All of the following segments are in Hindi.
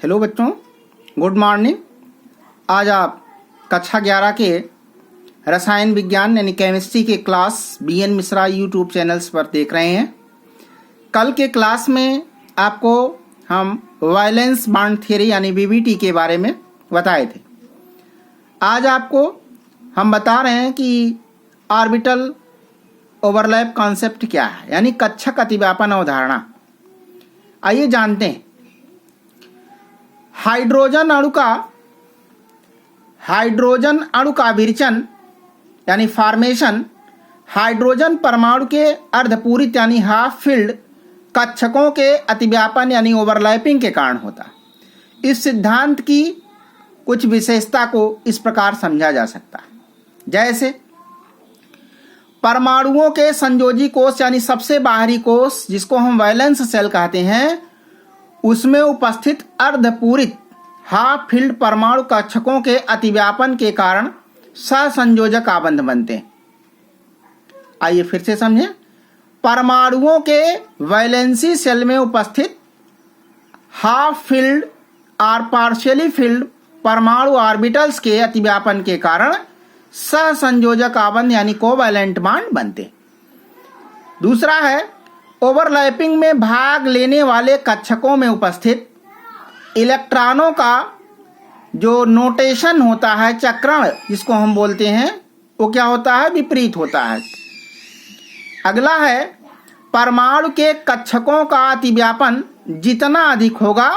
हेलो बच्चों, गुड मॉर्निंग। आज आप कक्षा 11 के रसायन विज्ञान यानी केमिस्ट्री के class BN Mishra YouTube channels पर देख रहे हैं। कल के क्लास में आपको हम वैलेंस बॉन्ड थ्योरी यानी VBT के बारे में बताए थे। आज आपको हम बता रहे हैं कि ऑर्बिटल ओवरलैप कॉन्सेप्ट क्या है, यानी कक्षक अतिव्यापन अवधारणा। आइए जानते हैं। हाइड्रोजन अणु का विरचन यानी फॉर्मेशन हाइड्रोजन परमाणु के अर्धपूरित यानी हाफ फिल्ड कक्षकों के अतिव्यापन यानी ओवरलैपिंग के कारण होता है। इस सिद्धांत की कुछ विशेषता को इस प्रकार समझा जा सकता है, जैसे परमाणुओं के संयोजी कोष यानी सबसे बाहरी कोष जिसको हम वैलेंस सेल कहते हैं, उसमें उपस्थित अर्धपूरित हाफ फील्ड परमाणु कक्षकों के अतिव्यापन के कारण सहसंयोजक आबंध बनते हैं। आइए फिर से समझें। परमाणुओं के वैलेंसी सेल में उपस्थित हाफ फील्ड और पार्शियली फील्ड परमाणु ऑर्बिटल्स के अतिव्यापन के कारण सहसंयोजक आबंध यानी कोवैलेंट बॉन्ड बनते। दूसरा है ओवरलैपिंग में भाग लेने वाले कक्षकों में उपस्थित इलेक्ट्रॉनों का जो नोटेशन होता है, चक्रण जिसको हम बोलते हैं, वो क्या होता है? विपरीत होता है। अगला है परमाणु के कक्षकों का अतिव्यापन जितना अधिक होगा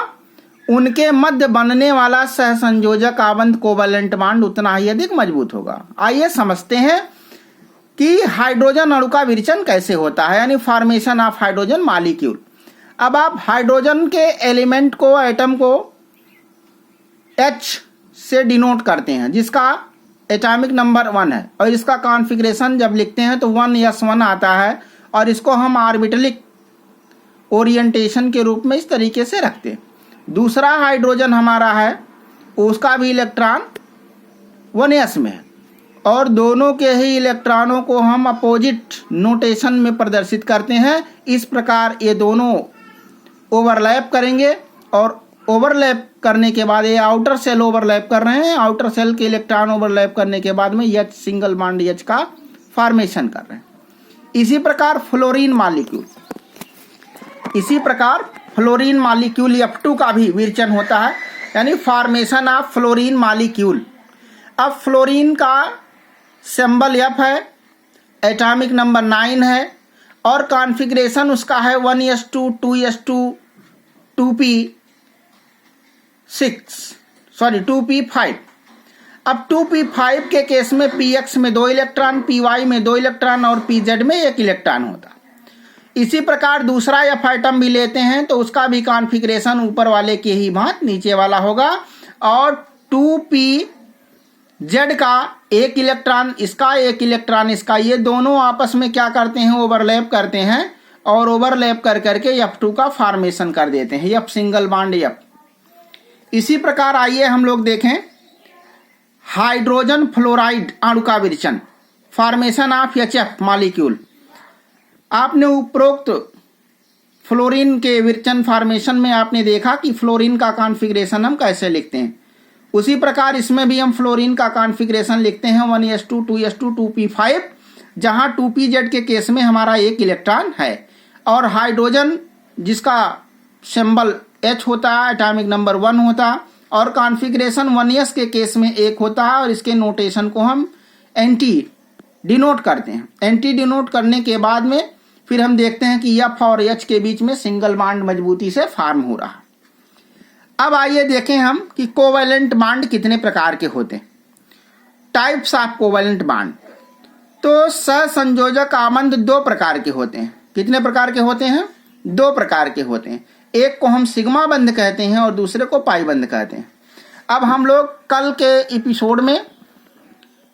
उनके मध्य बनने वाला सहसंयोजक आबंध कोवैलेंट बॉन्ड उतना ही अधिक मजबूत होगा। आइए समझते हैं कि हाइड्रोजन अणु का विरचन कैसे होता है, यानी फॉर्मेशन ऑफ हाइड्रोजन मॉलिक्यूल। अब आप हाइड्रोजन के एलिमेंट को, एटम को H से डिनोट करते हैं, जिसका एटॉमिक नंबर 1 है, और इसका कॉन्फ़िगरेशन जब लिखते हैं तो 1s1 आता है, और इसको हम ऑर्बिटलिक ओरिएंटेशन के रूप में इस तरीके से रखते हैं। दूसरा हाइड्रोजन हमारा है, उसका भी इलेक्ट्रॉन 1s में है, और दोनों के ही इलेक्ट्रॉनों को हम अपोजिट नोटेशन में प्रदर्शित करते हैं। इस प्रकार ये दोनों ओवरलैप करेंगे, और ओवरलैप करने के बाद ये आउटर सेल ओवरलैप कर रहे हैं, आउटर सेल के इलेक्ट्रॉन ओवरलैप करने के बाद में H सिंगल बॉन्ड H का फॉर्मेशन कर रहे हैं। इसी प्रकार फ्लोरीन मॉलिक्यूल F2 का भी विरचन होता है, यानी फॉर्मेशन ऑफ फ्लोरीन मॉलिक्यूल। अब फ्लोरीन का सिंबल F है, एटॉमिक नंबर 9 है, और कॉन्फ़िगरेशन उसका है 1s2 2s2 2p5। अब 2p5 के केस में px में 2 इलेक्ट्रॉन, py में 2 इलेक्ट्रॉन और pz में 1 इलेक्ट्रॉन होता। इसी प्रकार दूसरा F आइटम भी लेते हैं तो उसका भी कॉन्फ़िगरेशन ऊपर वाले के ही भांति नीचे वाला होगा, और 2pz का 1 इलेक्ट्रॉन, इसका 1 इलेक्ट्रॉन, इसका, ये दोनों आपस में क्या करते हैं? ओवरलैप करते हैं, और ओवरलैप कर करके F2 का फॉर्मेशन कर देते हैं, F सिंगल बॉन्ड F। इसी प्रकार आइए हम लोग देखें हाइड्रोजन फ्लोराइड अणु का विरचन, फॉर्मेशन ऑफ HF मॉलिक्यूल। आपने उपरोक्त फ्लोरीन के विरचन फॉर्मेशन में आपने देखा कि फ्लोरीन का कॉन्फ़िगरेशन हम कैसे लिखते हैं। उसी प्रकार इसमें भी हम फ्लोरीन का कॉन्फ़िगरेशन लिखते हैं 1s2 2s2 2p5, जहां 2pz के केस में हमारा 1 इलेक्ट्रॉन है, और हाइड्रोजन जिसका सिंबल H होता है, एटॉमिक नंबर 1 होता, और कॉन्फ़िगरेशन 1s के केस में 1 होता है, और इसके नोटेशन को हम एंटी डिनोट करते हैं। एंटी डिनोट करने के बाद में फिर हम देखते हैं कि F और H के बीच में सिंगल बॉन्ड मजबूती से फॉर्म हो रहा है। अब आइए देखें हम कि कोवैलेंट बॉन्ड कितने प्रकार के होते हैं। Types of covalent bond. तो सहसंयोजक आबंध 2 प्रकार के होते हैं। कितने प्रकार के होते हैं? 2 प्रकार के होते हैं। एक को हम सिग्मा बंध कहते हैं और दूसरे को पाई बंध कहते हैं। अब हम लोग कल के एपिसोड में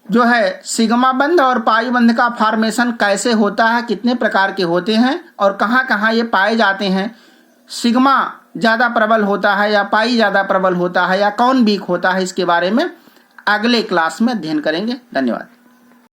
जो है सिग्मा बंध और पाई बंध का फॉर्मेशन कैसे होता है, कितने प्रकार के होते हैं और कहाँ कहाँ ये पाए जाते हैं, सिग्मा ज़्यादा प्रबल होता है या पाई ज़्यादा प्रबल होता है या कौन वीक होता है, इसके बारे में अगले क्लास में अध्ययन करेंगे। धन्यवाद।